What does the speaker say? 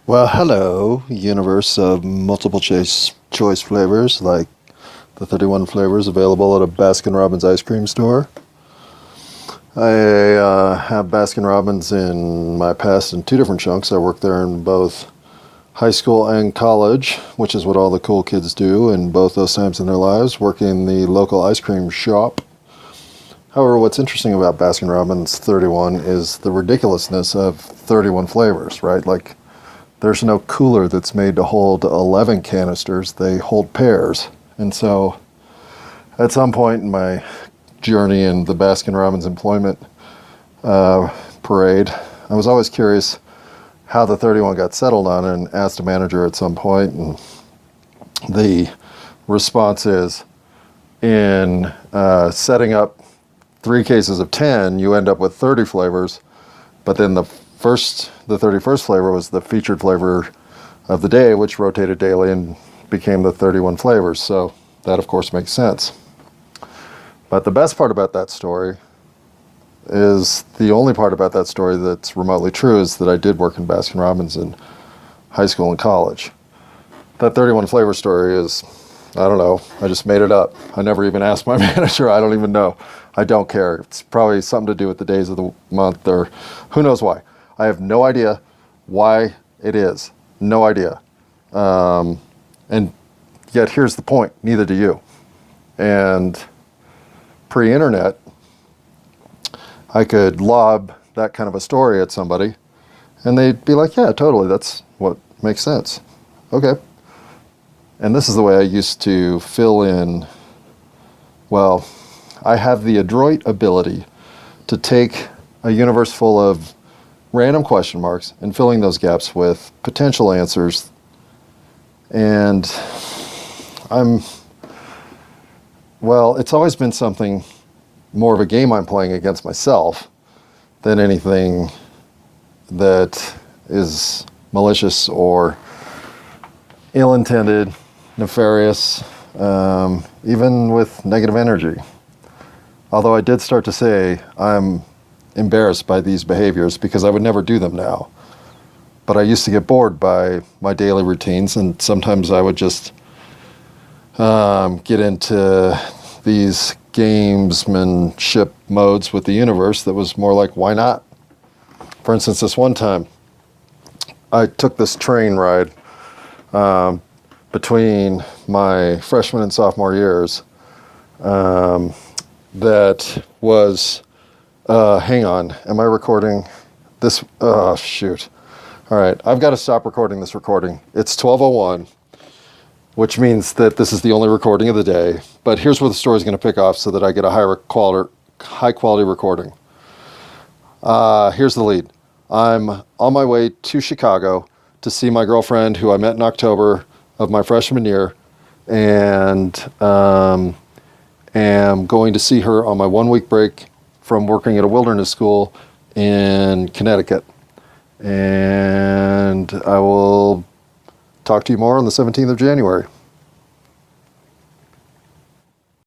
Well, hello, universe of multiple choice flavors like the 31 flavors available at a Baskin-Robbins ice cream store. I have Baskin-Robbins in my past in two different chunks. I worked there in both high school and college, which is what all the cool kids do in both those times in their lives, working the local ice cream shop. However, what's interesting about Baskin-Robbins 31 is the ridiculousness of 31 flavors, right? Like, there's no cooler that's made to hold 11 canisters. They hold pairs. And so at some point in my journey in the Baskin-Robbins employment parade, I was always curious how the 31 got settled on, and asked a manager at some point, and the response is, in setting up 3 cases of 10, you end up with 30 flavors, but then the 31st flavor was the featured flavor of the day, which rotated daily and became the 31 flavors. So that, of course, makes sense. But the best part about that story is the only part about that story that's remotely true is that I did work in Baskin-Robbins in high school and college. That 31 flavor story is, I don't know, I just made it up. I never even asked my manager. I don't even know. I don't care. It's probably something to do with the days of the month, or who knows why. I have no idea why it is. No idea. And yet here's the point, neither do you. And pre-internet, I could lob that kind of a story at somebody and they'd be like, yeah, totally, that's what makes sense. Okay. And this is the way I used to fill in, well, I have the adroit ability to take a universe full of random question marks and filling those gaps with potential answers. And it's always been something more of a game I'm playing against myself than anything that is malicious or ill-intended, nefarious, even with negative energy. Although I did start to say I'm embarrassed by these behaviors because I would never do them now. But I used to get bored by my daily routines, and sometimes I would just get into these gamesmanship modes with the universe that was more like, why not? For instance, this one time, I took this train ride between my freshman and sophomore years that was, hang on, am I recording this? Oh, shoot. All right, I've got to stop recording this recording. It's 12:01, which means that this is the only recording of the day. But here's where the story is going to pick off so that I get a high quality recording. Here's the lead. I'm on my way to Chicago to see my girlfriend, who I met in October of my freshman year, and am going to see her on my 1-week break from working at a wilderness school in Connecticut. And I will talk to you more on the 17th of January.